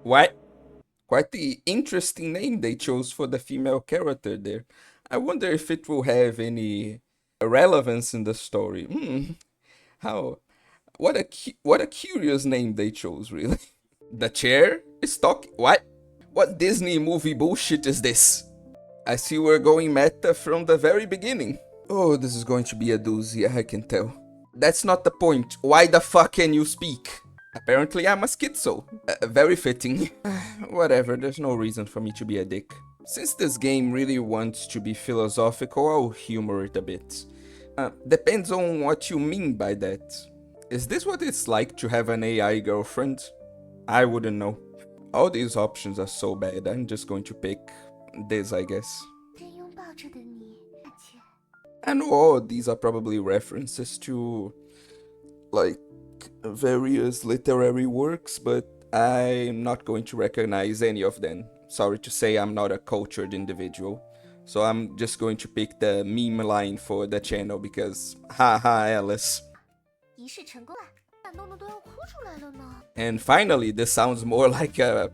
What? Quite the interesting name they chose for the female character there. I wonder if it will have any relevance in the story. How? What a curious name they chose, really. The chair is talking. What? What Disney movie bullshit is this? I see we're going meta from the very beginning. Oh, this is going to be a doozy, I can tell. That's not the point. Why the fuck can you speak? Apparently I'm a schizo. Very fitting. Whatever, there's no reason for me to be a dick. Since this game really wants to be philosophical, I'll humor it a bit. Depends on what you mean by that. Is this what it's like to have an AI girlfriend? I wouldn't know. All these options are so bad, I'm just going to pick this, I guess. I know all these are probably references to, like, various literary works, but I'm not going to recognize any of them. Sorry to say, I'm not a cultured individual. So I'm just going to pick the meme line for the channel because, haha, Alice. And finally, this sounds more like a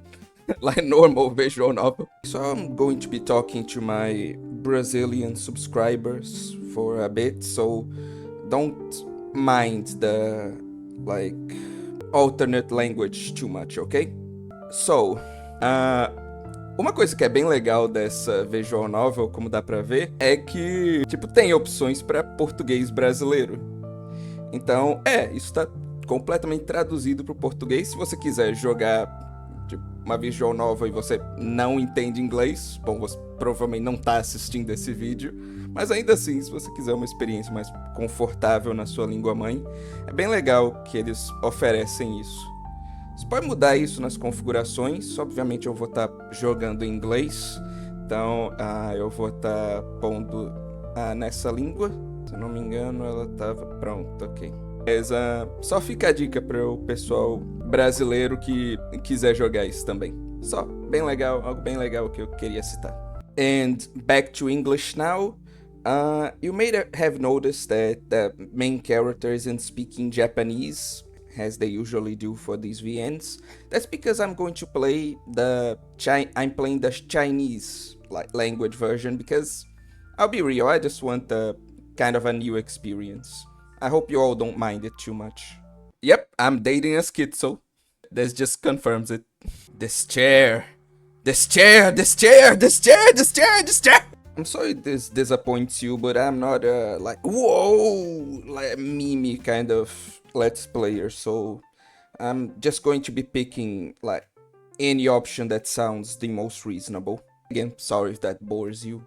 normal visual novel. So I'm going to be talking to my Brazilian subscribers for a bit, so don't mind the, like, alternate language too much, ok? So, uma coisa que é bem legal dessa visual novel, como dá pra ver, é que, tipo, tem opções pra português brasileiro. Então, isso tá completamente traduzido pro português. Se você quiser jogar, tipo, uma visual novel e você não entende inglês, bom, você provavelmente não tá assistindo esse vídeo, mas ainda assim, se você quiser uma experiência mais confortável na sua língua mãe, é bem legal que eles oferecem isso. Você pode mudar isso nas configurações, obviamente eu vou estar jogando em inglês, então eu vou estar pondo nessa língua, se eu não me engano ela estava pronta, ok. Mas só fica a dica para o pessoal brasileiro que quiser jogar isso também. Só, bem legal, algo bem legal que eu queria citar. And back to English now. You may have noticed that the main character isn't speaking Japanese, as they usually do for these VNs. That's because I'm going to play I'm playing the Chinese language version because, I'll be real, I just want kind of a new experience. I hope you all don't mind it too much. Yep, I'm dating a schizo. This just confirms it. This chair. I'm sorry this disappoints you, but I'm not like, whoa, like meme kind of let's player, so I'm just going to be picking like any option that sounds the most reasonable. Again, sorry if that bores you.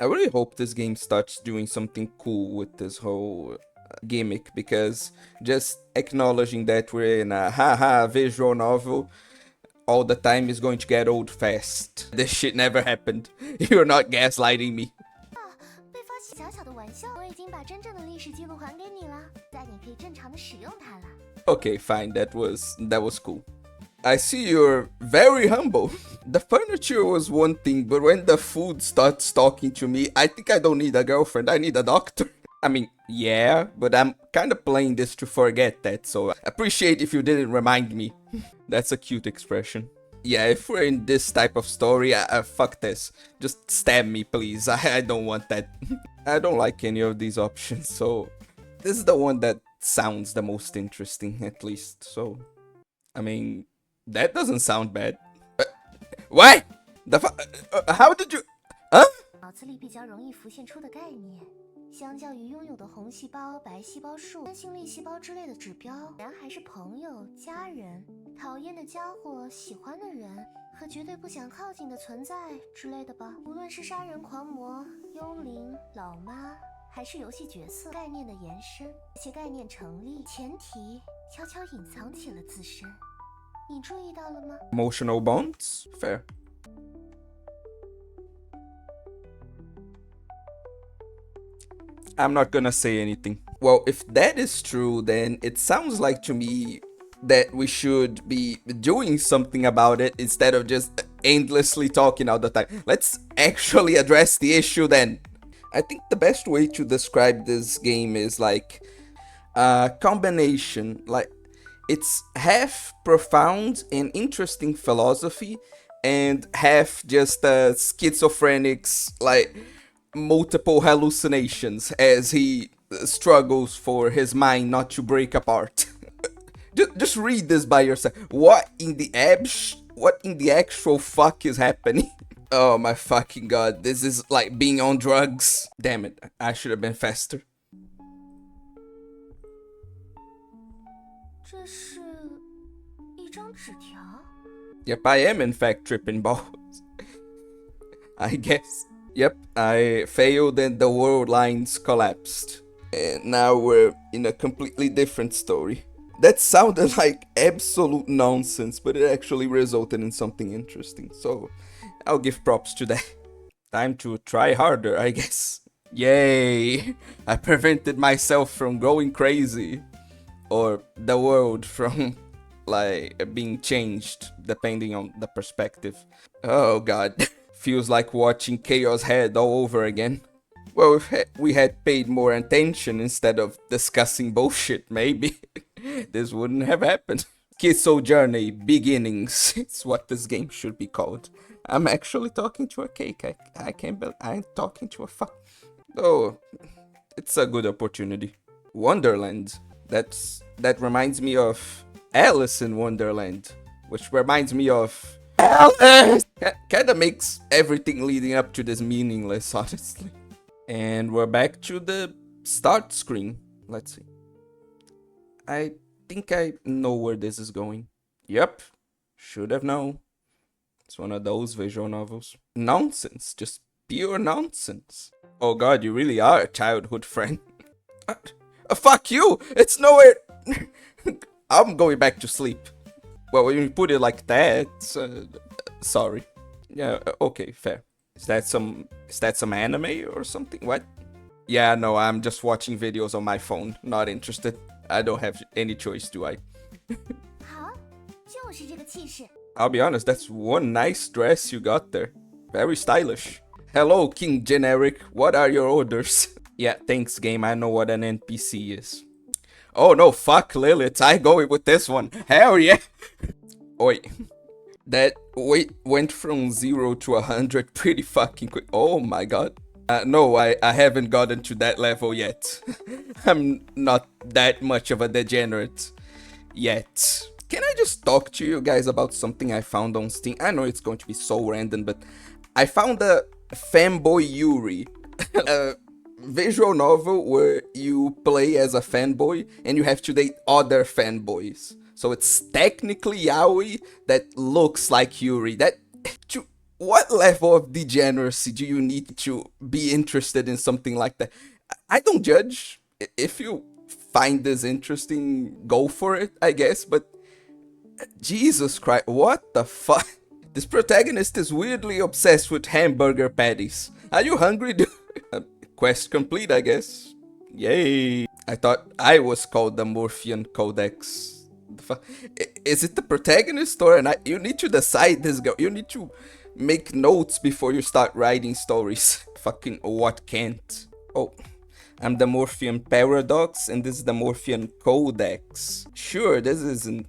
I really hope this game starts doing something cool with this whole gimmick, because just acknowledging that we're in a haha visual novel all the time is going to get old fast. This shit never happened. You're not gaslighting me. Okay, fine, that was cool. I see you're very humble. The furniture was one thing, but when the food starts talking to me, I think I don't need a girlfriend, I need a doctor. I mean, yeah, but I'm kind of playing this to forget that, so appreciate if you didn't remind me. That's a cute expression. Yeah, if we're in this type of story, fuck this. Just stab me, please. I don't want that. I don't like any of these options, so this is the one that sounds the most interesting, at least. So, I mean, that doesn't sound bad. Why? How did you... Huh? 相较于拥有的红细胞、白细胞数、单性粒细胞之类的指标，人还是朋友、家人、讨厌的家伙、喜欢的人和绝对不想靠近的存在之类的吧。无论是杀人狂魔、幽灵、老妈，还是游戏角色概念的延伸，这些概念成立前提悄悄隐藏起了自身。你注意到了吗 ？Emotional bonds, fair. I'm not gonna say anything. Well, if that is true, then it sounds like to me that we should be doing something about it instead of just endlessly talking all the time. Let's actually address the issue then. I think the best way to describe this game is like a combination. Like, It's half profound and interesting philosophy, and half just schizophrenic's like multiple hallucinations as he struggles for his mind not to break apart. Just read this by yourself. What in the actual fuck is happening? Oh my fucking god, this is like being on drugs. Damn it, I should have been faster. 这是一张纸条。 Yep, I am in fact tripping balls. I guess. Yep, I failed and the world lines collapsed. And now we're in a completely different story. That sounded like absolute nonsense, but it actually resulted in something interesting. So, I'll give props to that. Time to try harder, I guess. Yay! I prevented myself from going crazy. Or the world from, like, being changed, depending on the perspective. Oh god. Feels like watching Chaos Head all over again. Well, if we had paid more attention instead of discussing bullshit, maybe this wouldn't have happened. Kisso Journey Beginnings. It's what this game should be called. I'm actually talking to a cake. I can't believe I'm talking to a fuck. Oh, it's a good opportunity. Wonderland. That reminds me of Alice in Wonderland, which reminds me of Alice. Kinda makes everything leading up to this meaningless, honestly. And we're back to the start screen. Let's see. I think I know where this is going. Yep, should have known. It's one of those visual novels. Nonsense, just pure nonsense. Oh god, you really are a childhood friend. Fuck you! It's nowhere. I'm going back to sleep. Well, when you put it like that, sorry. Yeah, okay, fair. Is that some anime or something? What? Yeah, no, I'm just watching videos on my phone. Not interested. I don't have any choice, do I? 好，就是这个气势。 I'll be honest, that's one nice dress you got there. Very stylish. Hello, King Generic. What are your orders? Yeah, thanks, game. I know what an NPC is. Oh no, fuck Lilith. I go with this one. Hell yeah. Oi. That went from 0 to 100 pretty fucking quick. Oh my god. No, I haven't gotten to that level yet. I'm not that much of a degenerate yet. Can I just talk to you guys about something I found on Steam? I know it's going to be so random, but I found a Fanboy Yuri. A visual novel where you play as a fanboy and you have to date other fanboys. So it's technically yaoi that looks like Yuri. What level of degeneracy do you need to be interested in something like that? I don't judge. If you find this interesting, go for it, I guess. But Jesus Christ, what the fuck? This protagonist is weirdly obsessed with hamburger patties. Are you hungry, dude? Quest complete, I guess. Yay. I thought I was called the Morphean Codex. Is it the protagonist or you need to decide this girl. You need to make notes before you start writing stories. Fucking what can't. Oh, I'm the Morphean Paradox and this is the Morphean Codex. Sure, this isn't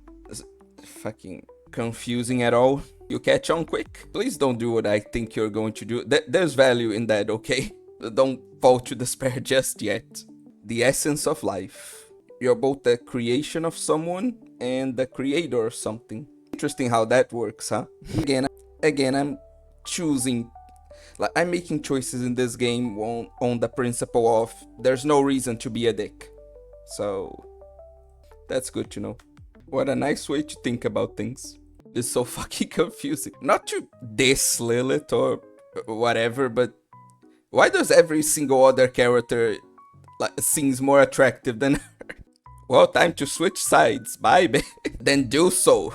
fucking confusing at all. You catch on quick? Please don't do what I think you're going to do. There's value in that, okay? Don't fall to despair just yet. The essence of life. You're both the creation of someone and the creator of something. Interesting how that works, huh? Again, I'm choosing, like, I'm making choices in this game on the principle of there's no reason to be a dick. So, that's good to know. What a nice way to think about things. It's so fucking confusing. Not to diss Lilith or whatever, but why does every single other character seems more attractive than her? Well, time to switch sides. Bye, babe. Then do so.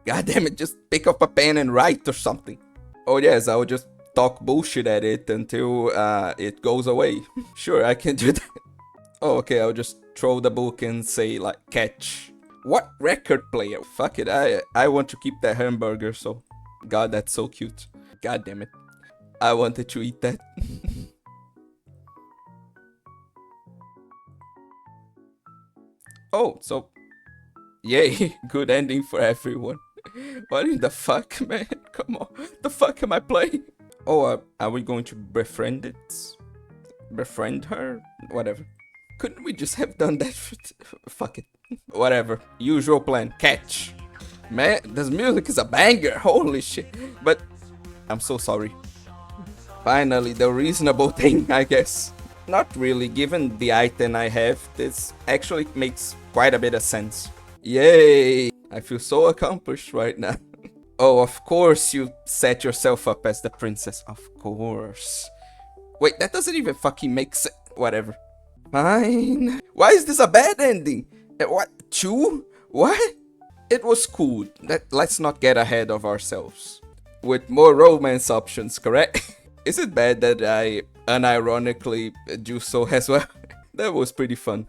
God damn it, just pick up a pen and write or something. Oh yes, I'll just talk bullshit at it until it goes away. Sure, I can do that. Oh, okay, I'll just throw the book and say, like, catch. What record player? Fuck it, I want to keep that hamburger, so... God, that's so cute. God damn it. I wanted to eat that. Oh, so Yay, good ending for everyone. What in the fuck, man? Come on. The fuck am I playing? Oh, are we going to befriend it? Befriend her? Whatever. Couldn't we just have done that? Fuck it. Whatever. Usual plan. Catch. Man, this music is a banger. Holy shit. But I'm so sorry. Finally, the reasonable thing, I guess. Not really, given the item I have, this actually makes quite a bit of sense. Yay! I feel so accomplished right now. Oh, of course you set yourself up as the princess. Of course. Wait, that doesn't even fucking make sense. Whatever. Fine. Why is this a bad ending? What? 2? What? It was cool. Let's not get ahead of ourselves. With more romance options, correct? Is it bad that I unironically do so as well? That was pretty fun.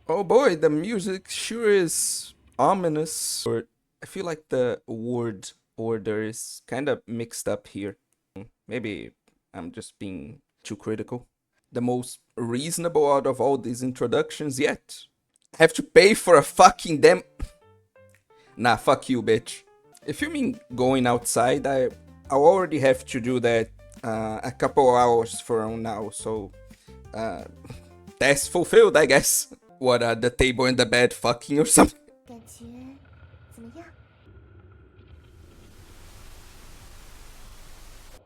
Oh boy, the music sure is ominous. Or I feel like the word order is kind of mixed up here. Maybe I'm just being too critical. The most reasonable out of all these introductions yet. Have to pay for a fucking damn... Nah, fuck you, bitch. If you mean going outside, I'll already have to do that a couple hours from now, so task fulfilled, I guess. What, the table and the bed fucking or something? 感觉怎么样？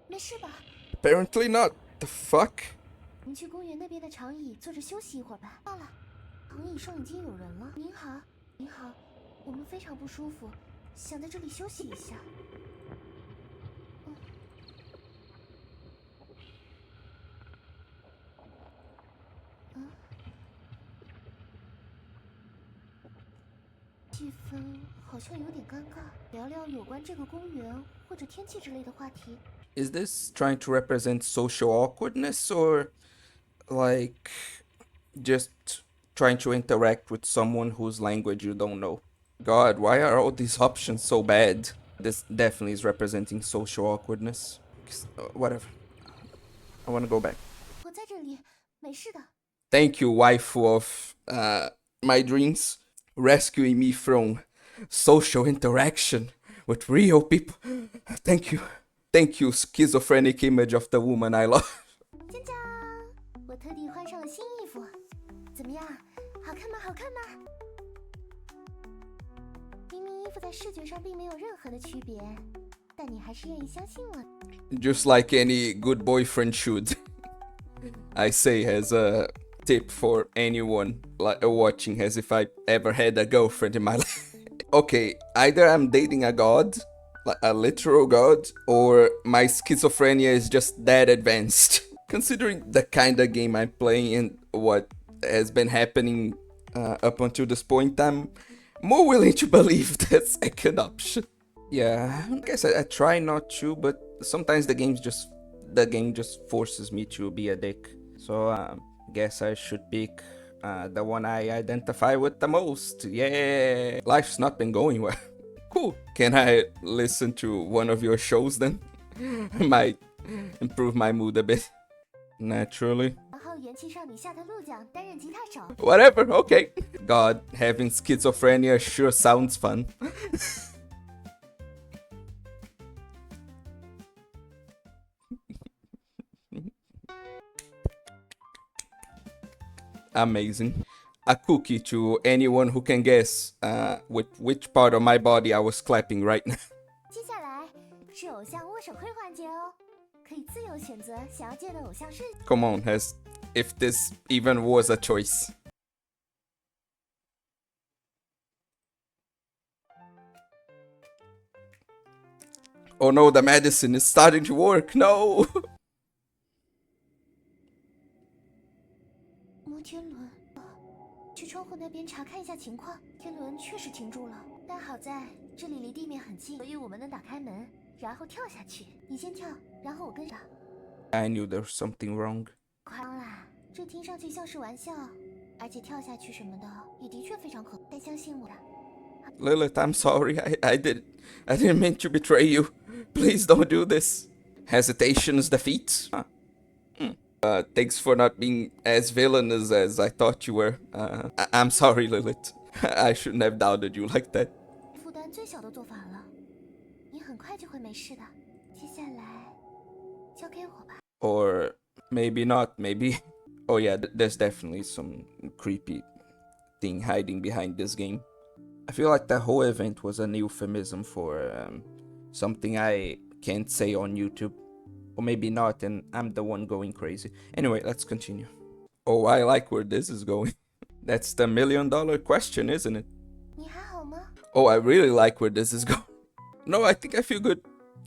没事吧？ Apparently not. The fuck? 我们去公园那边的长椅坐着休息一会儿吧。到了，长椅上已经有人了。您好，您好，我们非常不舒服，想在这里休息一下。气氛好像有点尴尬，聊聊有关这个公园或者天气之类的话题。Is this trying to represent social awkwardness or like just trying to interact with someone whose language you don't know? God, why are all these options so bad? This definitely is representing social awkwardness. Whatever. I wanna go back. 我在这里，没事的。 Thank you, waifu of my dreams, rescuing me from social interaction with real people. Thank you. Thank you, schizophrenic image of the woman I love. 江江，我特地换上了新衣服，怎么样？好看吗？好看吗？明明衣服在视觉上并没有任何的区别，但你还是愿意相信了。 Just like any good boyfriend should. I say as a tip for anyone watching, as if I ever had a girlfriend in my life. Okay, either I'm dating a god, like a literal god, or my schizophrenia is just that advanced. Considering the kind of game I'm playing and what has been happening up until this point, I'm more willing to believe the second option. Yeah, I guess I try not to, but sometimes the game just forces me to be a dick. So guess I should pick the one I identify with the most. Yeah, life's not been going well. Cool. Can I listen to one of your shows then? Might improve my mood a bit. Naturally. 然后元气少女夏特鹿奖担任吉他手。 Whatever, okay. God, having schizophrenia sure sounds fun. Amazing. A cookie to anyone who can guess with which part of my body I was clapping right now. 接下来是偶像握手会环节哦，可以自由选择想要见的偶像是。 Come on, as if this even was a choice. Oh no, the medicine is starting to work. No. 摩天轮，去窗户那边查看一下情况。天轮确实停住了，但好在这里离地面很近，所以我们能打开门，然后跳下去。你先跳，然后我跟上。 I knew there was something wrong. 夸张啦，这听上去像是玩笑，而且跳下去什么的也的确非常可，但相信我的。 Lilith, I'm sorry. I didn't mean to betray you. Please don't do this. Hesitation is defeat. Thanks for not being as villainous as I thought you were. I'm sorry, Lilith. I shouldn't have doubted you like that. 负担最小的做法了，你很快就会没事的。接下来交给我吧。Or maybe not, maybe. Oh yeah, there's definitely some creepy thing hiding behind this game. I feel like the whole event was an euphemism for something I can't say on YouTube. Or maybe not, and I'm the one going crazy. Anyway, let's continue. Oh, I like where this is going. That's the $1,000,000 question, isn't it? 你还好吗？ Oh, I really like where this is going. No, I think I feel good.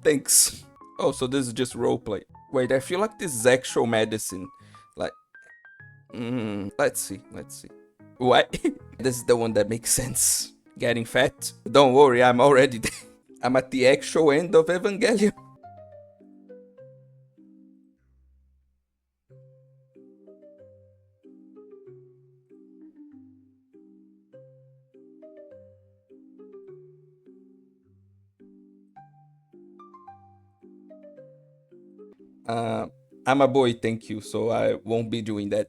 Thanks. Oh, so this is just roleplay. Wait, I feel like this is actual medicine. Like, let's see. What? This is the one that makes sense. Getting fat? Don't worry, I'm already there. I'm at the actual end of Evangelion. I'm a boy, thank you, so I won't be doing that.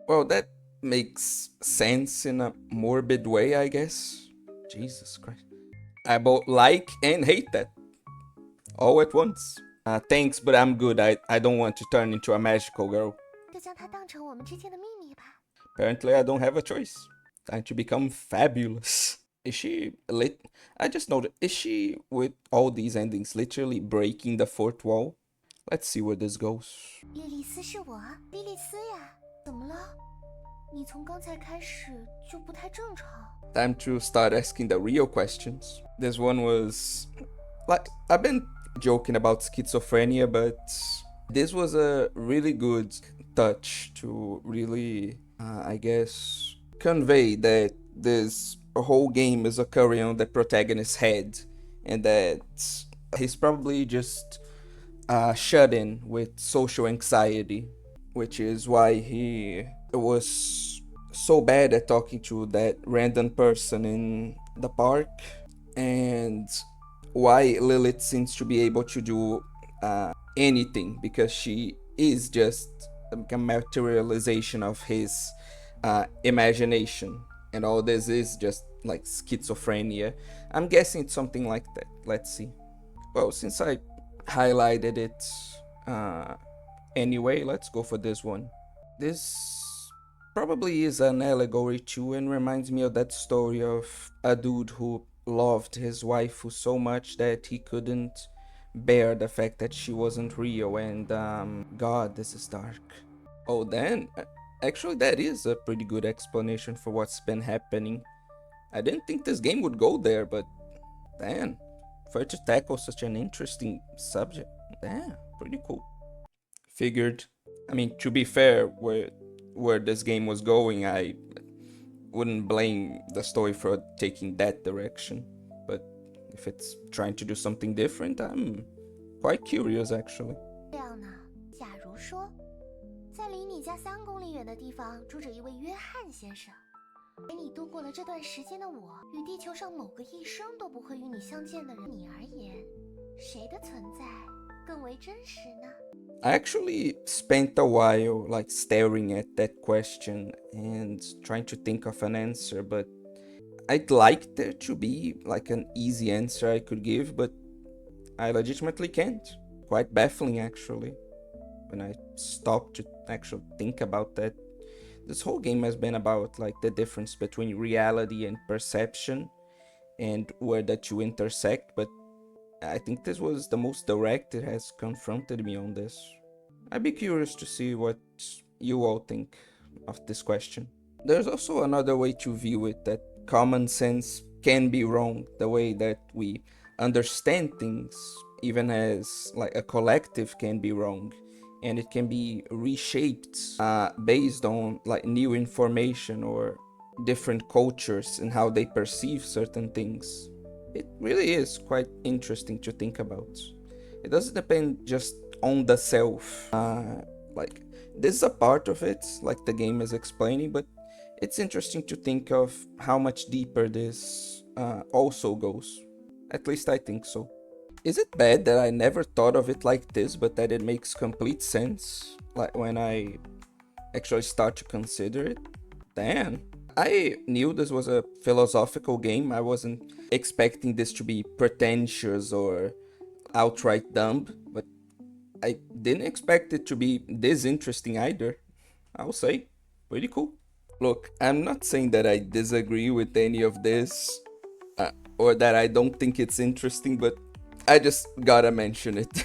Well, that makes sense in a morbid way, I guess. Jesus Christ. I both like and hate that. All at once. Thanks, but I'm good. I don't want to turn into a magical girl. 就将它当成我们之间的秘密吧。 Apparently, I don't have a choice. Time to become fabulous. Is she lit? I just noticed. Is she, with all these endings, literally breaking the fourth wall? Let's see where this goes. 莉莉丝是我啊，莉莉丝呀，怎么了？你从刚才开始就不太正常。 Time to start asking the real questions. This one was like, I've been joking about schizophrenia, but this was a really good touch to really, I guess, convey that this whole game is occurring on the protagonist's head, and that he's probably just shut in with social anxiety, which is why he was so bad at talking to that random person in the park, and why Lilith seems to be able to do anything, because she is just a materialization of his imagination, and all this is just like schizophrenia. I'm guessing it's something like that. Let's see. Well, since I highlighted it anyway, let's go for this one. This probably is an allegory too, and reminds me of that story of a dude who loved his waifu so much that he couldn't bear the fact that she wasn't real, and God, this is dark. Oh, then actually that is a pretty good explanation for what's been happening. I didn't think this game would go there, but damn, for it to tackle such an interesting subject, damn, pretty cool. Figured. I mean, to be fair, where this game was going, I wouldn't blame the story for taking that direction. But if it's trying to do something different, I'm quite curious actually. 这样呢，假如说，在离你家3公里远的地方住着一位约翰先生，陪你度过了这段时间的我，与地球上某个一生都不会与你相见的人，你而言，谁的存在更为真实呢？ I actually spent a while like staring at that question and trying to think of an answer, but I'd like there to be like an easy answer I could give, but I legitimately can't. Quite baffling actually, when I stopped to actually think about that. This whole game has been about like the difference between reality and perception and where the two intersect, but I think this was the most direct it has confronted me on this. I'd be curious to see what you all think of this question. There's also another way to view it, that common sense can be wrong, the way that we understand things, even as like a collective, can be wrong, and it can be reshaped based on like new information or different cultures and how they perceive certain things. It really is quite interesting to think about. It doesn't depend just on the self. Like, this is a part of it, like the game is explaining, but it's interesting to think of how much deeper this also goes. At least I think so. Is it bad that I never thought of it like this, but that it makes complete sense, like when I actually start to consider it? Damn. I knew this was a philosophical game. I wasn't expecting this to be pretentious or outright dumb, but I didn't expect it to be this interesting either. I'll say, pretty cool. Look, I'm not saying that I disagree with any of this, or that I don't think it's interesting, but I just gotta mention it.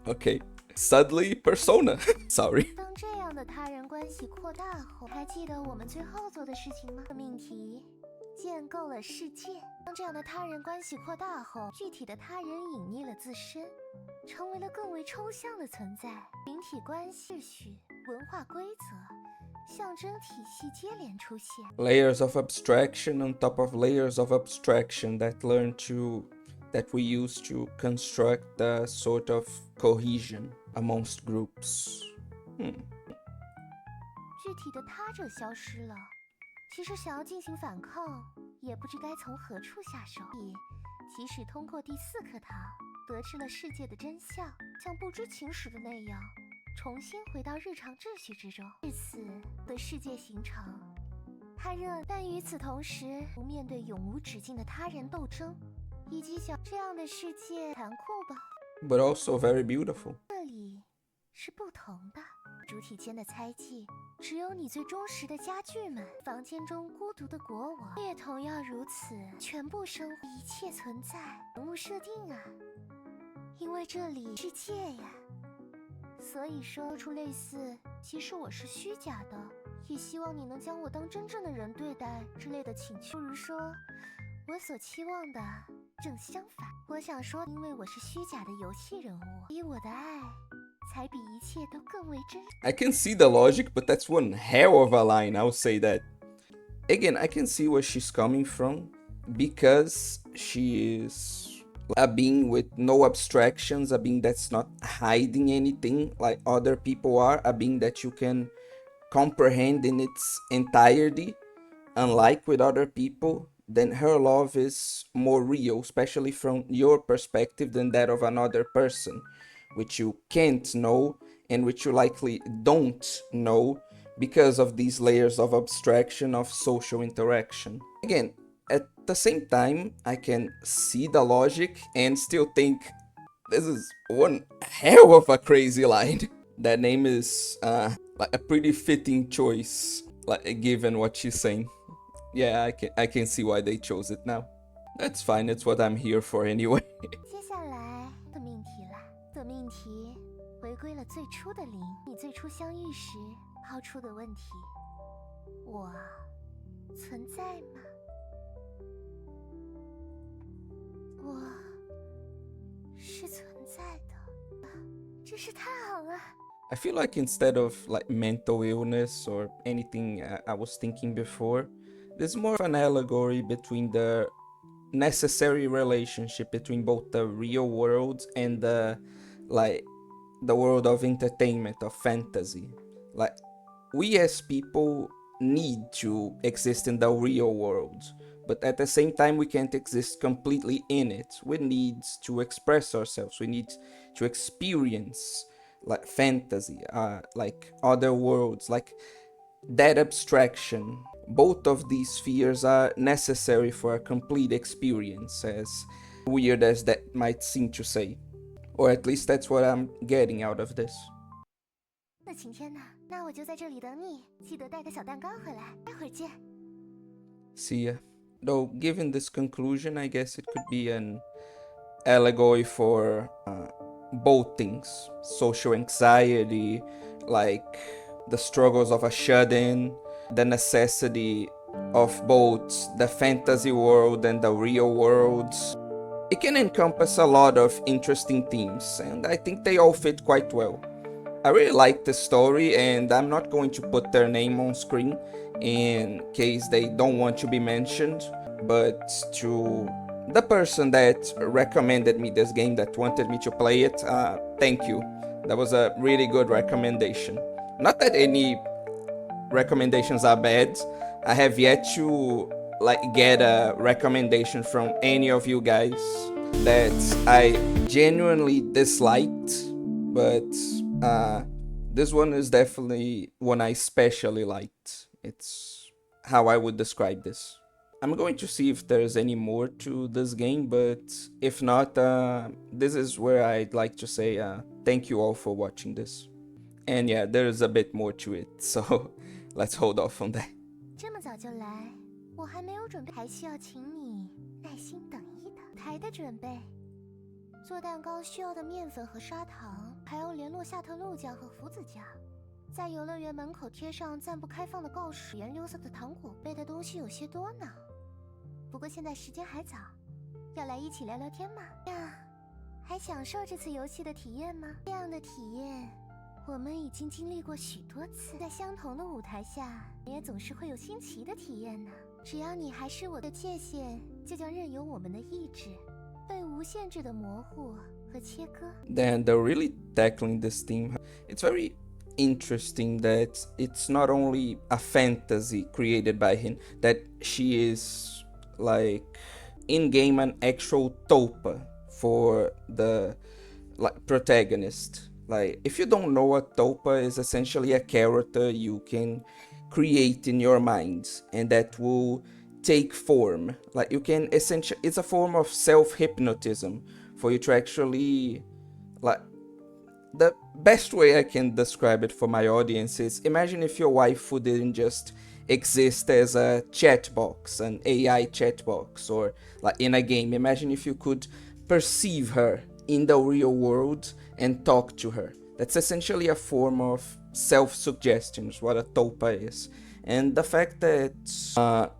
Okay. Suddenly, Persona. Sorry. 当这样的他人关系扩大后，还记得我们最后做的事情吗？命题：建构了世界。当这样的他人关系扩大后，具体的他人隐匿了自身，成为了更为抽象的存在。群体关系、秩序、文化规则、象征体系接连出现。Layers of abstraction on top of layers of abstraction that we use to construct a sort of cohesion amongst groups. 具体的他者消失了，其实想要进行反抗，也不知该从何处下手。即使通过第4颗塔得知了世界的真相，像不知情时的那样，重新回到日常秩序之中，至此的世界形成。他认，但与此同时，不面对永无止境的他人斗争，以及想这样的世界残酷吧。But also very beautiful. 这里是不同的。主体间的猜忌，只有你最忠实的家具们，房间中孤独的国王也同样如此。全部生活，一切存在，人物设定啊，因为这里世界呀。所以说出类似其实我是虚假的，也希望你能将我当真正的人对待之类的请求。不如说我所期望的正相反。我想说，因为我是虚假的游戏人物，以我的爱才比一切都更为真实。 I can see the logic, but that's one hell of a line, I'll say that. Again, I can see where she's coming from, because she is a being with no abstractions, a being that's not hiding anything like other people are, a being that you can comprehend in its entirety, unlike with other people. Then her love is more real, especially from your perspective, than that of another person, which you can't know and which you likely don't know because of these layers of abstraction of social interaction. Again, at the same time, I can see the logic and still think this is one hell of a crazy line. That name is like a pretty fitting choice, like given what she's saying. Yeah, I can see why they chose it now. That's fine, it's what I'm here for anyway. 接下来的命题了，的命题回归了最初的零，你最初相遇时抛出的问题：我存在吗？我是存在的，真是太好了。 I feel like instead of like mental illness or anything I was thinking before, there's more of an allegory between the necessary relationship between both the real world and the world of entertainment, of fantasy. Like, we as people need to exist in the real world, but at the same time we can't exist completely in it. We need to express ourselves, we need to experience like fantasy, like other worlds, like that abstraction. Both of these spheres are necessary for a complete experience, as weird as that might seem to say. Or at least that's what I'm getting out of this. 那晴天呢？那我就在这里等你，记得带个小蛋糕回来，待会儿见。 See ya. Though, given this conclusion, I guess it could be an allegory for both things. Social anxiety, like the struggles of a shut-in, the necessity of both the fantasy world and the real world. It can encompass a lot of interesting themes, and I think they all fit quite well. I really like the story, and I'm not going to put their name on screen in case they don't want to be mentioned, but to the person that recommended me this game, that wanted me to play it, thank you. That was a really good recommendation. Not that any recommendations are bad. I have yet to like get a recommendation from any of you guys, that I genuinely disliked, but this one is definitely one I especially liked. It's how I would describe this. I'm going to see if there's any more to this game, but if not, this is where I'd like to say thank you all for watching this. And yeah, there's a bit more to it, so let's hold off on that. 这么早就来，我还没有准备，还需要请你耐心等一等。台的准备，做蛋糕需要的面粉和砂糖，还要联络夏特鹿酱和福子酱。在游乐园门口贴上暂不开放的告示，原溜色的糖果，备的东西有些多呢。不过现在时间还早，要来一起聊聊天吗？呀，还享受这次游戏的体验吗？这样的体验，我们已经经历过许多次，在相同的舞台下，也总是会有新奇的体验呢。只要你还是我的界限，就将任由我们的意志被无限制的模糊和切割。Then they're really tackling this theme. It's very interesting that it's not only a fantasy created by him, that she is like in game an actual topa for the protagonist. Like, if you don't know, a topa is essentially a character you can create in your mind and that will take form. Like, you can essentially, it's a form of self-hypnotism for you to actually, like, the best way I can describe it for my audience is, imagine if your waifu didn't just exist as a chat box, an AI chat box, or like in a game. Imagine if you could perceive her in the real world and talk to her. That's essentially a form of self-suggestion, is what a topa is. And the fact that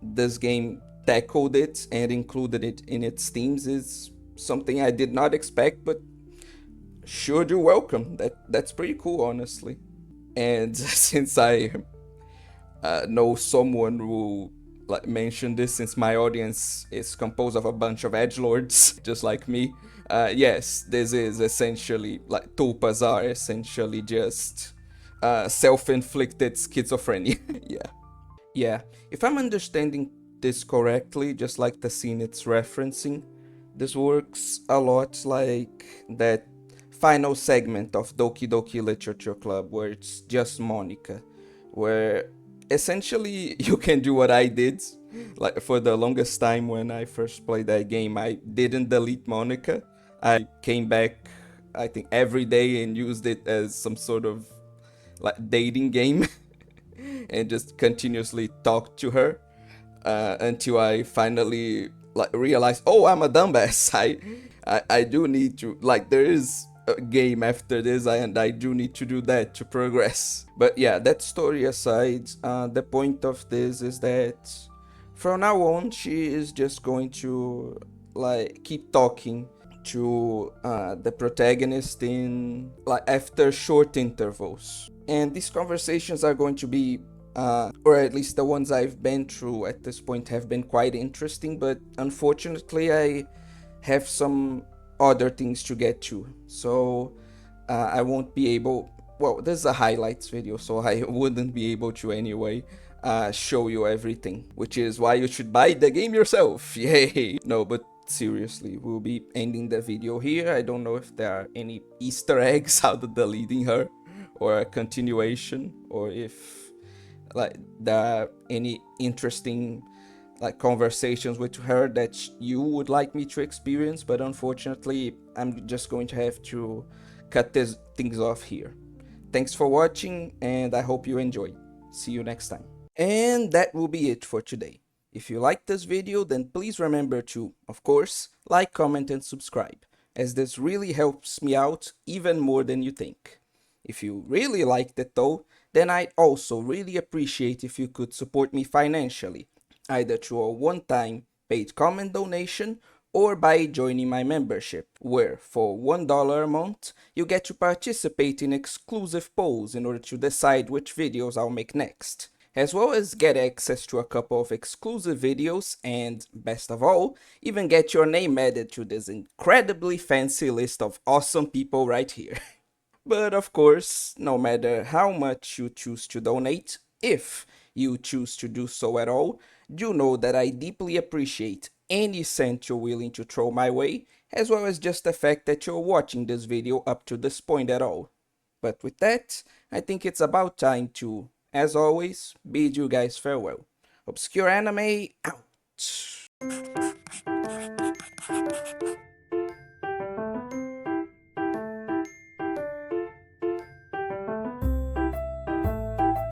this game tackled it and included it in its themes is something I did not expect, but sure do welcome. That's pretty cool, honestly. And since I know someone who like mentioned this, since my audience is composed of a bunch of edgelords just like me, yes, this is essentially, like, tulpas are essentially just self-inflicted schizophrenia. Yeah, if I'm understanding this correctly, just like the scene it's referencing, this works a lot like that final segment of Doki Doki Literature Club where it's just Monica, where essentially you can do what I did. Like, for the longest time when I first played that game, I didn't delete Monica. I came back, I think, every day and used it as some sort of like dating game and just continuously talked to her until I finally like realized, oh, I'm a dumbass. I do need to, like, there is a game after this and I do need to do that to progress. But yeah, that story aside, the point of this is that from now on she is just going to like keep talking to the protagonist in like after short intervals, and these conversations are going to be or at least the ones I've been through at this point have been quite interesting, but unfortunately I have some other things to get to, so I won't be able, well, this is a highlights video, so I wouldn't be able to anyway show you everything, which is why you should buy the game yourself. Yay! No, but seriously, we'll be ending the video here. I don't know if there are any Easter eggs out of deleting her, or a continuation, or if like there are any interesting like conversations with her that you would like me to experience, but unfortunately I'm just going to have to cut these things off here. Thanks for watching and I hope you enjoyed. See you next time. And that will be it for today. If you liked this video, then please remember to, of course, like, comment and subscribe, as this really helps me out even more than you think. If you really liked it though, then I'd also really appreciate if you could support me financially, either through a one-time paid comment donation or by joining my membership, where for $1 a month, you get to participate in exclusive polls in order to decide which videos I'll make next, as well as get access to a couple of exclusive videos and, best of all, even get your name added to this incredibly fancy list of awesome people right here. But of course, no matter how much you choose to donate, if you choose to do so at all, do know that I deeply appreciate any cent you're willing to throw my way, as well as just the fact that you're watching this video up to this point at all. But with that, I think it's about time to, as always, bid you guys farewell. Obscure Anime out!